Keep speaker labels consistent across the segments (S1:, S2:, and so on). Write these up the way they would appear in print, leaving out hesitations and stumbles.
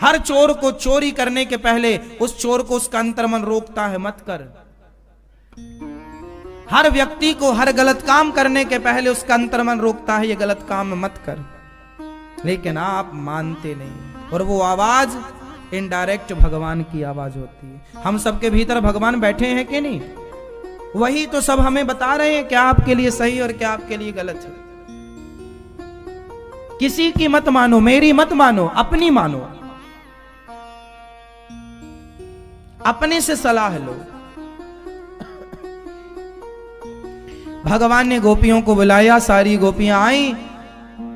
S1: हर चोर को चोरी करने के पहले उस चोर को उसका अंतर्मन रोकता है, मत कर। हर व्यक्ति को हर गलत काम करने के पहले उसका अंतर्मन रोकता है, ये गलत काम मत कर। लेकिन आप मानते नहीं, और वो आवाज इनडायरेक्ट भगवान की आवाज होती है। हम सबके भीतर भगवान बैठे हैं कि नहीं? वही तो सब हमें बता रहे हैं क्या आपके लिए सही और क्या आपके लिए गलत है। किसी की मत मानो, मेरी मत मानो, अपनी मानो, अपने से सलाह लो। भगवान ने गोपियों को बुलाया, सारी गोपियां आई।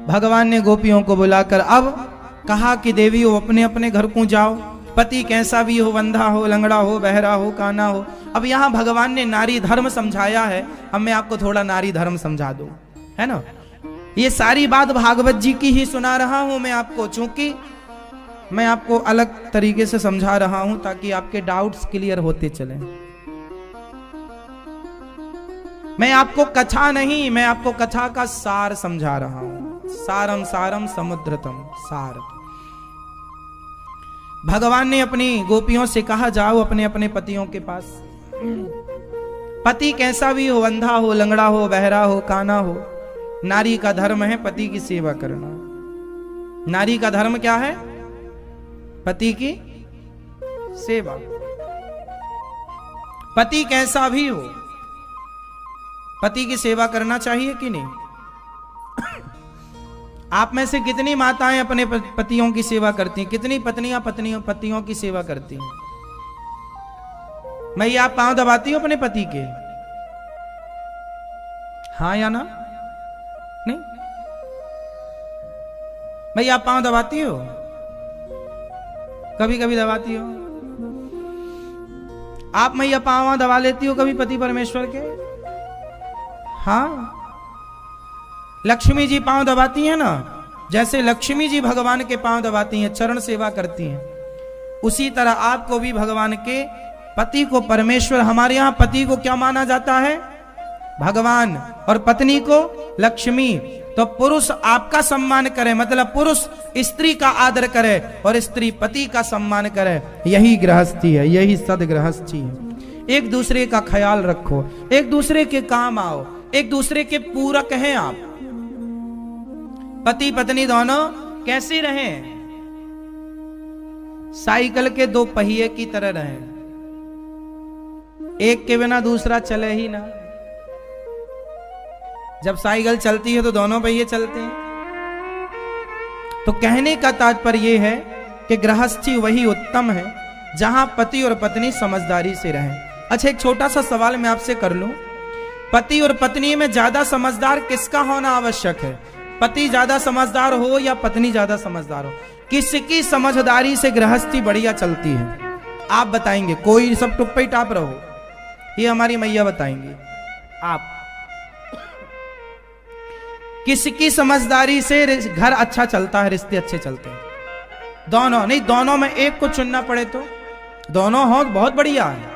S1: भगवान ने गोपियों को बुलाकर अब कहा कि देवी हो अपने अपने घर को जाओ, पति कैसा भी हो, बंधा हो, लंगड़ा हो, बहरा हो, काना हो। अब यहां भगवान ने नारी धर्म समझाया है, अब मैं आपको थोड़ा नारी धर्म समझा दूं, है ना। ये सारी बात भागवत जी की ही सुना रहा हूं मैं आपको, चूंकि मैं आपको अलग तरीके से समझा रहा हूं ताकि आपके डाउट्स क्लियर होते चले। मैं आपको कथा नहीं, मैं आपको कथा का सार समझा रहा हूं। सारम सारम समुद्रतम सार। भगवान ने अपनी गोपियों से कहा जाओ अपने अपने पतियों के पास। पति कैसा भी हो, अंधा हो, लंगड़ा हो, बहरा हो, काना हो, नारी का धर्म है पति की सेवा करना। नारी का धर्म क्या है? पति की सेवा। पति कैसा भी हो, पति की सेवा करना चाहिए कि नहीं? आप में से कितनी माताएं अपने पतियों की सेवा करती हैं? कितनी पत्नियां पतियों की सेवा करती हैं? मैं, आप पांव दबाती हो अपने पति के? हाँ या ना? नहीं? भाई आप पांव दबाती हो? कभी कभी दबाती हो? आप मैया पांव दबा लेती हो कभी पति परमेश्वर के? हाँ, लक्ष्मी जी पांव दबाती हैं ना। जैसे लक्ष्मी जी भगवान के पांव दबाती हैं, चरण सेवा करती हैं, उसी तरह आपको भी भगवान के पति को परमेश्वर, हमारे यहां पति को क्या माना जाता है? भगवान, और पत्नी को लक्ष्मी। तो पुरुष आपका सम्मान करे, मतलब पुरुष स्त्री का आदर करे और स्त्री पति का सम्मान करे। यही गृहस्थी है, यही सदगृहस्थी है। एक दूसरे का ख्याल रखो, एक दूसरे के काम आओ, एक दूसरे के पूरक हैं आप। पति पत्नी दोनों कैसे रहें? साइकिल के दो पहिए की तरह रहें, एक के बिना दूसरा चले ही ना। जब साइकिल चलती है तो दोनों पहिए चलते हैं। तो कहने का तात्पर्य यह है कि गृहस्थी वही उत्तम है जहां पति और पत्नी समझदारी से रहें। अच्छा, एक छोटा सा सवाल मैं आपसे कर लूं, पति और पत्नी में ज्यादा समझदार किसका होना आवश्यक है? पति ज्यादा समझदार हो या पत्नी ज्यादा समझदार हो? किसकी समझदारी से गृहस्थी बढ़िया चलती है? आप बताएंगे, कोई सब टुप्पे टाप रहो, ये हमारी मैया बताएंगी। आप किसकी समझदारी से घर अच्छा चलता है, रिश्ते अच्छे चलते हैं? दोनों नहीं, दोनों में एक को चुनना पड़े तो दोनों हो बहुत बढ़िया है,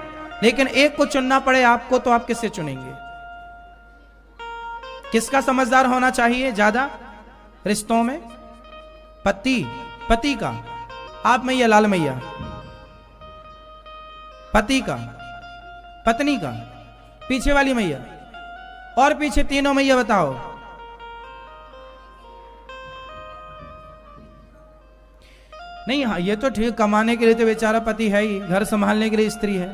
S1: लेकिन एक को चुनना पड़े आपको तो आप किससे चुनेंगे? किसका समझदार होना चाहिए ज्यादा रिश्तों में? पति का। आप मैया, लाल मैया, पति का, पत्नी का, पीछे वाली मैया, और पीछे तीनों मैया बताओ। नहीं, हाँ ये तो ठीक, कमाने के लिए तो बेचारा पति है ही, घर संभालने के लिए स्त्री है।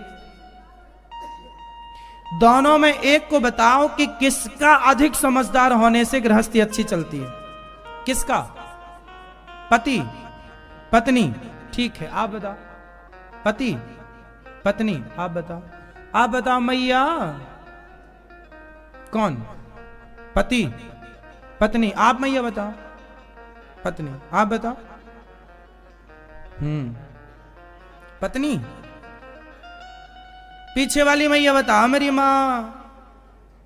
S1: दोनों में एक को बताओ कि किसका अधिक समझदार होने से गृहस्थी अच्छी चलती है? किसका? पति, पत्नी? ठीक है, आप बताओ। पति, पत्नी, आप बताओ। आप बताओ मैया, कौन? पति, पत्नी? आप मैया बताओ। पत्नी, आप बताओ। पत्नी। पीछे वाली मैया बताओ मेरी मां।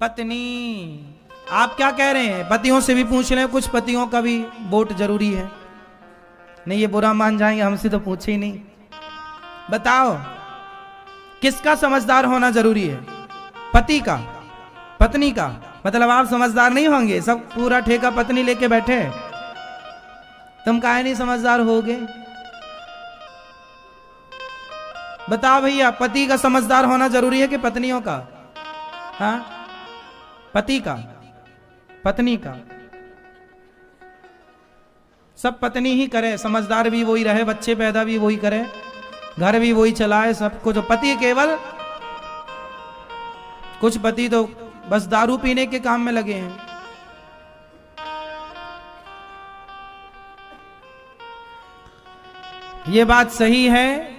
S1: पत्नी। आप क्या कह रहे हैं? पतियों से भी पूछ रहे हैं, कुछ पतियों का भी वोट जरूरी है। नहीं, ये बुरा मान जाएंगे, हमसे तो पूछे ही नहीं। बताओ किसका समझदार होना जरूरी है? पति का, पत्नी का? मतलब आप समझदार नहीं होंगे, सब पूरा ठेका पत्नी लेके बैठे, तुम काहे नहीं समझदार होगे? बताओ भैया, पति का समझदार होना जरूरी है कि पत्नियों का? हाँ, पति का, पत्नी का? सब पत्नी ही करे, समझदार भी वही रहे, बच्चे पैदा भी वही करे, घर भी वही चलाए, सब कुछ। पति केवल, कुछ पति तो बस दारू पीने के काम में लगे हैं। ये बात सही है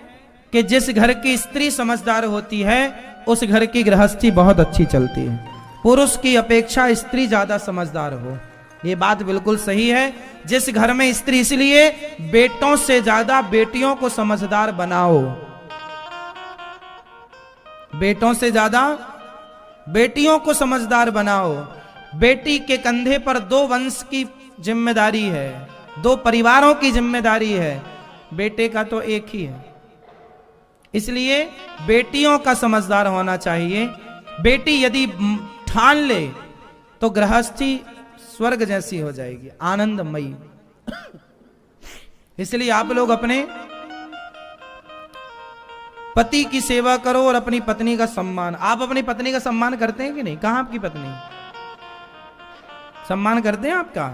S1: कि जिस घर की स्त्री समझदार होती है उस घर की गृहस्थी बहुत अच्छी चलती है। पुरुष की अपेक्षा स्त्री ज्यादा समझदार हो, ये बात बिल्कुल सही है। जिस घर में स्त्री, इसलिए बेटों से ज्यादा बेटियों को समझदार बनाओ, बेटों से ज्यादा बेटियों को समझदार बनाओ। बेटी के कंधे पर 2 वंश की जिम्मेदारी है, 2 परिवारों की जिम्मेदारी है, बेटे का तो एक ही है। इसलिए बेटियों का समझदार होना चाहिए। बेटी यदि ठान ले तो गृहस्थी स्वर्ग जैसी हो जाएगी, आनंदमयी। इसलिए आप लोग अपने पति की सेवा करो और अपनी पत्नी का सम्मान। आप अपनी पत्नी का सम्मान करते हैं कि नहीं? कहां आपकी पत्नी? सम्मान करते हैं आपका?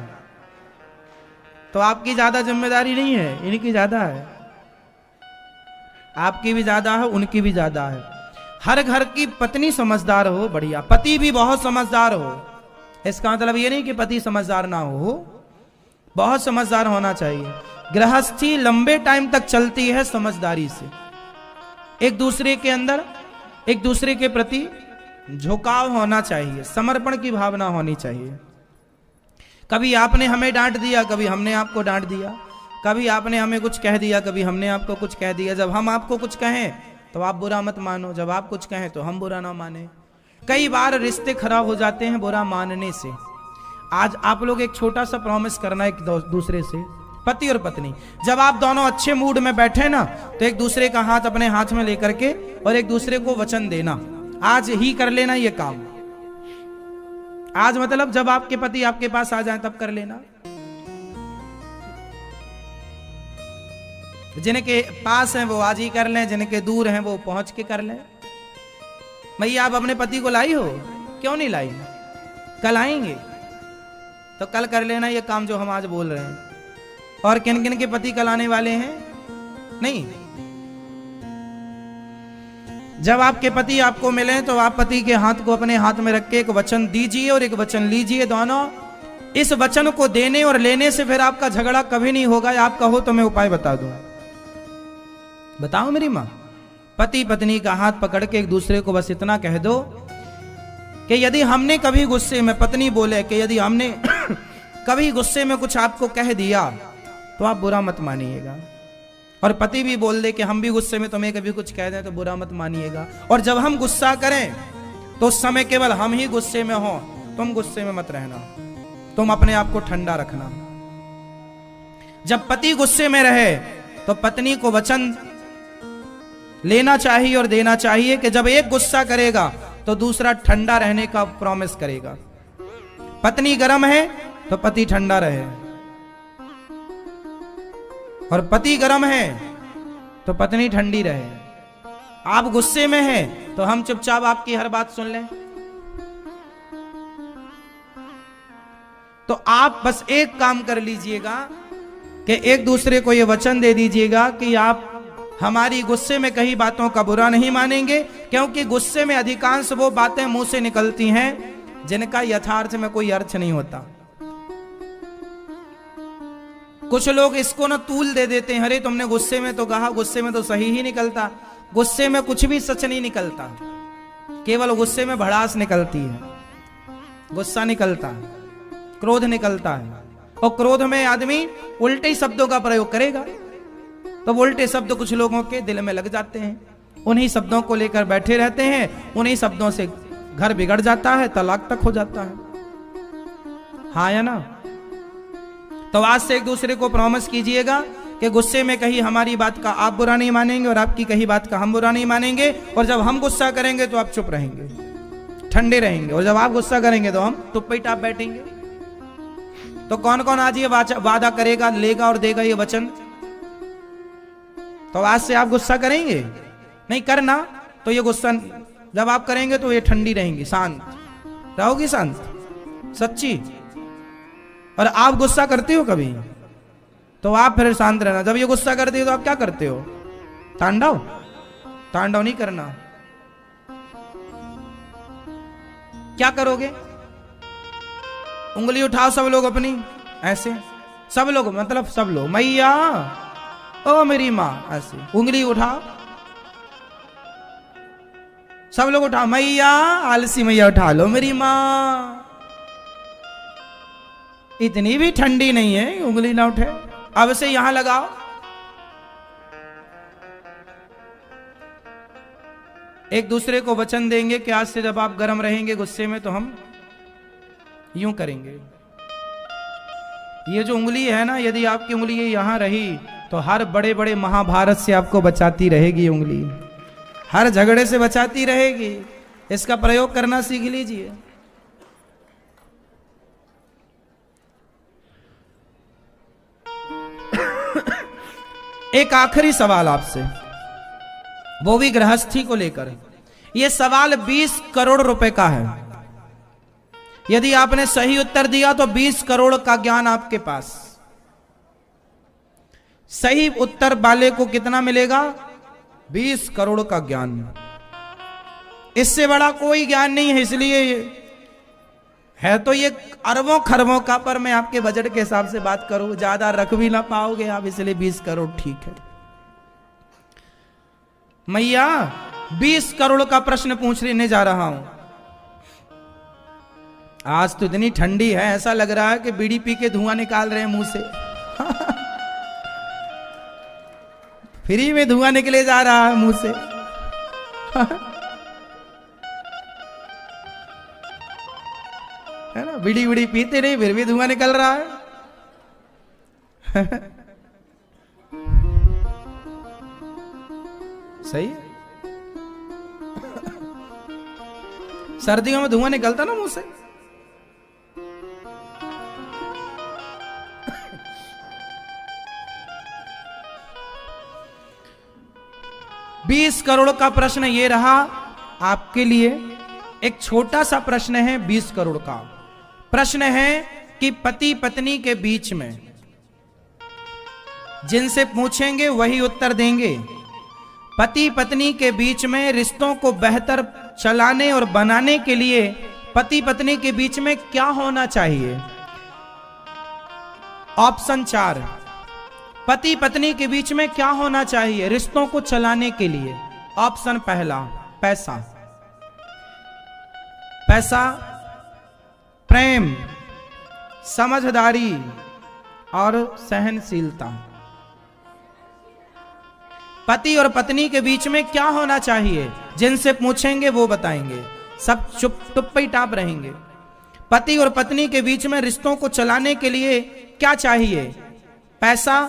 S1: तो आपकी ज्यादा जिम्मेदारी नहीं है, इनकी ज्यादा है। आपकी भी ज्यादा है, उनकी भी ज्यादा है। हर घर की पत्नी समझदार हो, बढ़िया। पति भी बहुत समझदार हो, इसका मतलब ये नहीं कि पति समझदार ना हो, बहुत समझदार होना चाहिए। गृहस्थी लंबे टाइम तक चलती है समझदारी से। एक दूसरे के अंदर, एक दूसरे के प्रति झुकाव होना चाहिए, समर्पण की भावना होनी चाहिए। कभी आपने हमें डांट दिया, कभी हमने आपको डांट दिया, कभी आपने हमें कुछ कह दिया, कभी हमने आपको कुछ कह दिया। जब हम आपको कुछ कहें तो आप बुरा मत मानो, जब आप कुछ कहें तो हम बुरा ना माने। कई बार रिश्ते खराब हो जाते हैं बुरा मानने से। आज आप लोग एक छोटा सा प्रॉमिस करना एक दूसरे से, पति और पत्नी, जब आप दोनों अच्छे मूड में बैठे ना तो एक दूसरे का हाथ अपने हाथ में लेकर के और एक दूसरे को वचन देना, आज ही कर लेना ये काम। आज मतलब जब आपके पति आपके पास आ जाए तब कर लेना। जिनके पास हैं वो आज ही कर लें, जिनके दूर हैं वो पहुंच के कर लें। भैया आप अपने पति को लाई हो? क्यों नहीं लाई? कल आएंगे तो कल कर लेना ये काम जो हम आज बोल रहे हैं। और किन किन के पति कल आने वाले हैं? नहीं, जब आपके पति आपको मिले तो आप पति के हाथ को अपने हाथ में रख के एक वचन दीजिए और एक वचन लीजिए दोनों। इस वचन को देने और लेने से फिर आपका झगड़ा कभी नहीं होगा। आप कहो तो मैं उपाय बता दूं। बताओ मेरी मां, पति पत्नी का हाथ पकड़ के एक दूसरे को बस इतना कह दो कि यदि हमने कभी गुस्से में, पत्नी बोले कि यदि हमने कभी गुस्से में कुछ आपको कह दिया तो आप बुरा मत मानिएगा। और पति भी बोल दे कि हम भी गुस्से में तुम्हें कभी कुछ कह दें तो बुरा मत मानिएगा। और जब हम गुस्सा करें तो उस समय केवल हम ही गुस्से में हो, तुम गुस्से में मत रहना, तुम अपने आप को ठंडा रखना। जब पति गुस्से में रहे तो पत्नी को वचन लेना चाहिए और देना चाहिए कि जब एक गुस्सा करेगा तो दूसरा ठंडा रहने का प्रॉमिस करेगा। पत्नी गर्म है तो पति ठंडा रहे, और पति गर्म है तो पत्नी ठंडी रहे। आप गुस्से में हैं तो हम चुपचाप आपकी हर बात सुन लें। तो आप बस एक काम कर लीजिएगा कि एक दूसरे को यह वचन दे दीजिएगा कि आप हमारी गुस्से में कई बातों का बुरा नहीं मानेंगे, क्योंकि गुस्से में अधिकांश वो बातें मुंह से निकलती हैं जिनका यथार्थ में कोई अर्थ नहीं होता। कुछ लोग इसको ना तूल दे देते हैं, अरे तुमने गुस्से में तो कहा, गुस्से में तो सही ही निकलता। गुस्से में कुछ भी सच नहीं निकलता, केवल गुस्से में भड़ास निकलती है, गुस्सा निकलता है, क्रोध निकलता है। और क्रोध में आदमी उल्टे ही शब्दों का प्रयोग करेगा तो उल्टे शब्द कुछ लोगों के दिल में लग जाते हैं, उन्हीं शब्दों को लेकर बैठे रहते हैं, उन्हीं शब्दों से घर बिगड़ जाता है, तलाक तक हो जाता है। हाँ या ना? तो आज से एक दूसरे को प्रॉमिस कीजिएगा कि गुस्से में कहीं हमारी बात का आप बुरा नहीं मानेंगे और आपकी कहीं बात का हम बुरा नहीं मानेंगे। और जब हम गुस्सा करेंगे तो आप चुप रहेंगे, ठंडे रहेंगे, और जब आप गुस्सा करेंगे तो हम चुप पे टाप बैठेंगे। तो कौन कौन आज ये वादा करेगा, लेगा और देगा ये वचन? तो आज से आप गुस्सा करेंगे नहीं करना तो ये गुस्सा, जब आप करेंगे तो ये ठंडी रहेंगी, शांत रहोगी, शांत सच्ची। और आप गुस्सा करते हो कभी तो आप फिर शांत रहना। जब ये गुस्सा करते हो तो आप क्या करते हो? तांडव, तांडव नहीं करना। क्या करोगे? उंगली उठाओ सब लोग अपनी, ऐसे सब लोग, मतलब सब लोग, मैया ओ मेरी माँ, ऐसे उंगली उठाओ, सब लोग उठाओ, मैया, आलसी मैया उठा लो मेरी माँ। इतनी भी ठंडी नहीं है उंगली ना उठे। अब से यहां लगाओ, एक दूसरे को वचन देंगे कि आज से जब आप गर्म रहेंगे गुस्से में तो हम यूं करेंगे। ये जो उंगली है ना, यदि आपकी उंगली यहां रही तो हर बड़े बड़े महाभारत से आपको बचाती रहेगी उंगली, हर झगड़े से बचाती रहेगी। इसका प्रयोग करना सीख लीजिए। एक आखिरी सवाल आपसे, वो भी गृहस्थी को लेकर। यह सवाल 20 करोड़ रुपए का है। यदि आपने सही उत्तर दिया तो 20 करोड़ का ज्ञान आपके पास। सही उत्तर वाले को कितना मिलेगा? 20 करोड़ का ज्ञान। इससे बड़ा कोई ज्ञान नहीं है, इसलिए है तो ये अरबों खरबों का, पर मैं आपके बजट के हिसाब से बात करूं, ज्यादा रख भी ना पाओगे आप, इसलिए 20 करोड़ ठीक है। मैया 20 करोड़ का प्रश्न पूछने जा रहा हूं। आज तो इतनी ठंडी है, ऐसा लग रहा है कि बीड़ी पी के धुआं निकाल रहे हैं मुंह से। फ्री में धुआं निकले जा रहा है मुंह से। है ना, बीड़ी बीड़ी पीते नहीं फिर भी धुआं निकल रहा है। सही। सर्दियों में धुआं निकलता ना मुंह से। बीस करोड़ का प्रश्न ये रहा आपके लिए। एक छोटा सा प्रश्न है 20 करोड़ का। प्रश्न है कि पति पत्नी के बीच में, जिनसे पूछेंगे वही उत्तर देंगे, पति पत्नी के बीच में रिश्तों को बेहतर चलाने और बनाने के लिए पति पत्नी के बीच में क्या होना चाहिए? ऑप्शन 4, पति पत्नी के बीच में क्या होना चाहिए रिश्तों को चलाने के लिए? ऑप्शन पहला, पैसा। पैसा, प्रेम, समझदारी और सहनशीलता। पति और पत्नी के बीच में क्या होना चाहिए? जिनसे पूछेंगे वो बताएंगे, सब चुप ही टाप रहेंगे। पति और पत्नी के बीच में रिश्तों को चलाने के लिए क्या चाहिए? पैसा,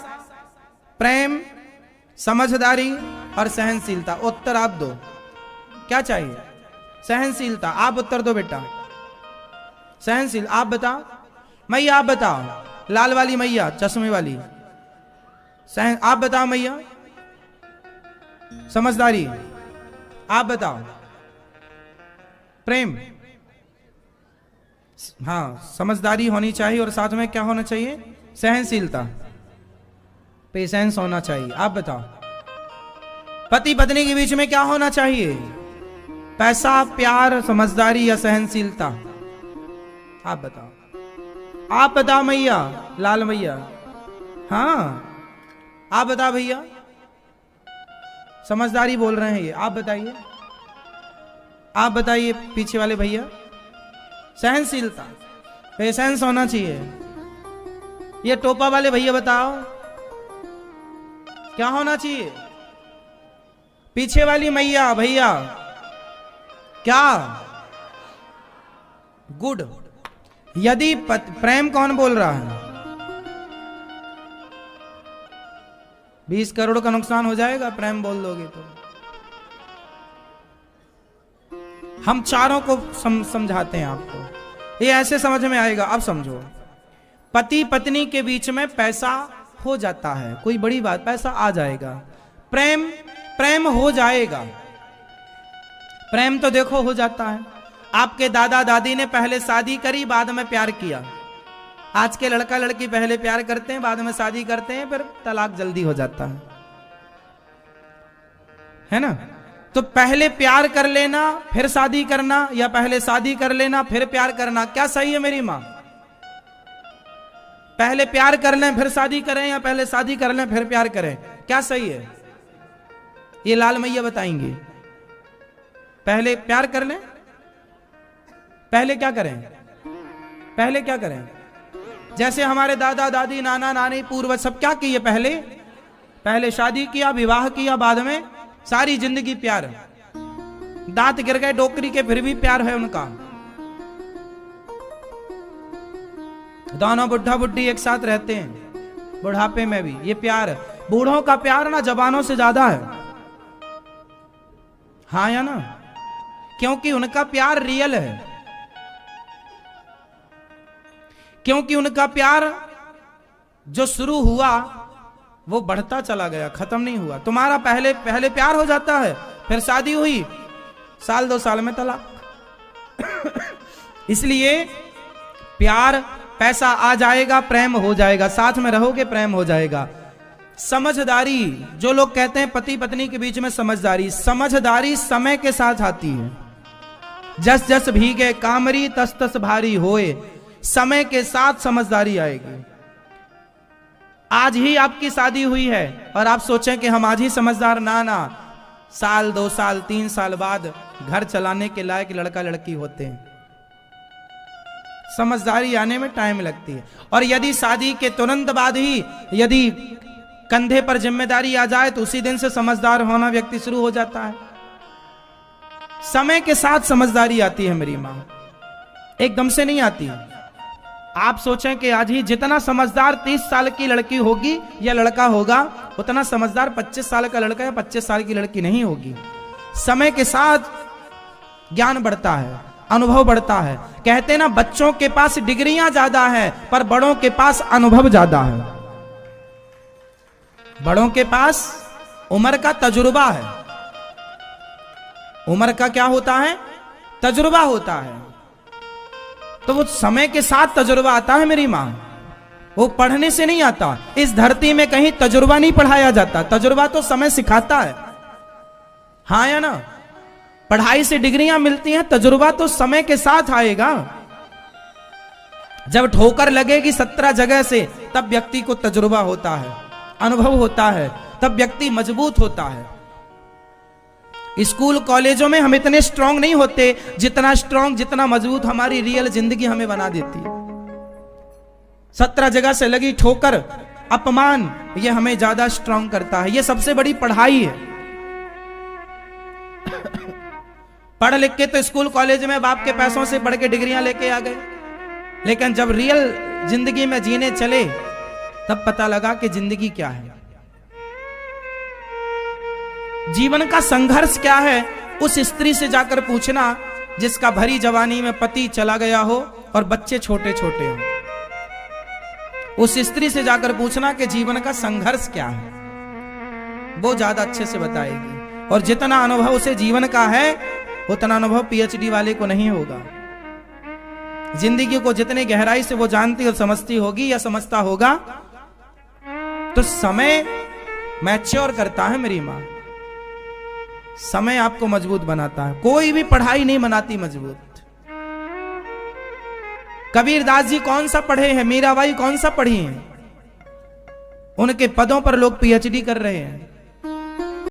S1: प्रेम, समझदारी और सहनशीलता। उत्तर आप दो, क्या चाहिए? सहनशीलता। आप उत्तर दो बेटा। सहनशील, आप बताओ। मैया आप बताओ, लाल वाली मैया, चश्मे वाली, सहन, आप बताओ मैया। समझदारी, आप बताओ। प्रेम, हाँ समझदारी होनी चाहिए और साथ में क्या होना चाहिए? सहनशीलता, पेशेंस होना चाहिए। आप बताओ। पति पत्नी के बीच में क्या होना चाहिए? पैसा, प्यार, समझदारी या सहनशीलता? आप बताओ। आप बताओ मैया, लाल मैया। हाँ आप बताओ भैया। समझदारी बोल रहे हैं ये, आप बताइए। आप बताइए पीछे वाले भैया। सहनशीलता, पेशेंस होना चाहिए। ये टोपा वाले भैया बताओ क्या होना चाहिए? पीछे वाली मैया भैया क्या? गुड। यदि प्रेम कौन बोल रहा है? 20 करोड़ का नुकसान हो जाएगा प्रेम बोल दोगे तो। हम चारों को समझाते हैं आपको, ये ऐसे समझ में आएगा। अब समझो, पति पत्नी के बीच में पैसा हो जाता है, कोई बड़ी बात, पैसा आ जाएगा। प्रेम प्रेम हो जाएगा। प्रेम तो देखो हो जाता है। आपके दादा दादी ने पहले शादी करी, बाद में प्यार किया। आज के लड़का लड़की पहले प्यार करते हैं, बाद में शादी करते हैं, फिर तलाक जल्दी हो जाता है ना। तो पहले प्यार कर लेना फिर शादी करना, या पहले शादी कर लेना फिर प्यार करना, क्या सही है मेरी मां? पहले प्यार कर लें फिर शादी करें, या पहले शादी कर लें फिर प्यार करें, क्या सही है? ये लाल मैया बताएंगे। पहले प्यार कर लें, पहले क्या करें? पहले क्या करें? जैसे हमारे दादा दादी नाना नानी पूर्वज सब क्या किए? पहले शादी किया, विवाह किया, बाद में सारी जिंदगी प्यार। दांत गिर गए डोकरी के फिर भी प्यार है उनका। दोनों बुढ़ा बुढ़ी एक साथ रहते हैं बुढ़ापे में भी, ये प्यार। बूढ़ों का प्यार ना जवानों से ज्यादा है, हाँ या ना? क्योंकि उनका प्यार रियल है, क्योंकि उनका प्यार जो शुरू हुआ वो बढ़ता चला गया, खत्म नहीं हुआ। तुम्हारा पहले प्यार हो जाता है, फिर शादी हुई, साल 2 साल में तलाक। इसलिए प्यार, पैसा आ जाएगा प्रेम हो जाएगा, साथ में रहोगे प्रेम हो जाएगा। समझदारी, जो लोग कहते हैं पति पत्नी के बीच में समझदारी समय के साथ आती है। जस जस भीगे कामरी तस तस भारी होए, समय के साथ समझदारी आएगी। आज ही आपकी शादी हुई है और आप सोचें कि हम आज ही समझदार, ना, साल 2 साल 3 साल बाद घर चलाने के लायक लड़का लड़की होते हैं। समझदारी आने में टाइम लगती है। और यदि शादी के तुरंत बाद ही यदि कंधे पर जिम्मेदारी आ जाए तो उसी दिन से समझदार होना व्यक्ति शुरू हो जाता है। समय के साथ समझदारी आती है मेरी मां, एकदम से नहीं आती। आप सोचें कि आज ही जितना समझदार 30 साल की लड़की होगी या लड़का होगा, उतना समझदार 25 साल का लड़का या 25 साल की लड़की नहीं होगी। समय के साथ ज्ञान बढ़ता है, अनुभव बढ़ता है। कहते ना बच्चों के पास डिग्रियां ज्यादा है पर बड़ों के पास अनुभव ज्यादा है। बड़ों के पास उम्र का तजुर्बा है। उम्र का क्या होता है? तजुर्बा होता है। तो वो समय के साथ तजुर्बा आता है मेरी मां, वो पढ़ने से नहीं आता। इस धरती में कहीं तजुर्बा नहीं पढ़ाया जाता, तजुर्बा तो समय सिखाता है, हाँ या ना? पढ़ाई से डिग्रियां मिलती हैं, तजुर्बा तो समय के साथ आएगा। जब ठोकर लगेगी 17 जगह से तब व्यक्ति को तजुर्बा होता है, अनुभव होता है, तब व्यक्ति मजबूत होता है। स्कूल कॉलेजों में हम इतने स्ट्रांग नहीं होते जितना मजबूत हमारी रियल जिंदगी हमें बना देती है। 17 जगह से लगी ठोकर, अपमान, ये हमें ज्यादा स्ट्रांग करता है। ये सबसे बड़ी पढ़ाई है। पढ़ लिख के तो स्कूल कॉलेज में बाप के पैसों से पढ़ के डिग्रियां लेके आ गए, लेकिन जब रियल जिंदगी में जीने चले तब पता लगा कि जिंदगी क्या है, जीवन का संघर्ष क्या है। उस स्त्री से जाकर पूछना जिसका भरी जवानी में पति चला गया हो और बच्चे छोटे छोटे हो। उस स्त्री से जाकर पूछना कि जीवन का संघर्ष क्या है, वो ज्यादा अच्छे से बताएगी। और जितना अनुभव उसे जीवन का है उतना अनुभव पीएचडी वाले को नहीं होगा। जिंदगी को जितने गहराई से वो जानती और समझती होगी या समझता होगा, तो समय मैच्योर करता है मेरी मां। समय आपको मजबूत बनाता है, कोई भी पढ़ाई नहीं बनाती मजबूत। कबीरदास जी कौन सा पढ़े हैं, मीराबाई कौन सा पढ़ी हैं? उनके पदों पर लोग पीएचडी कर रहे हैं।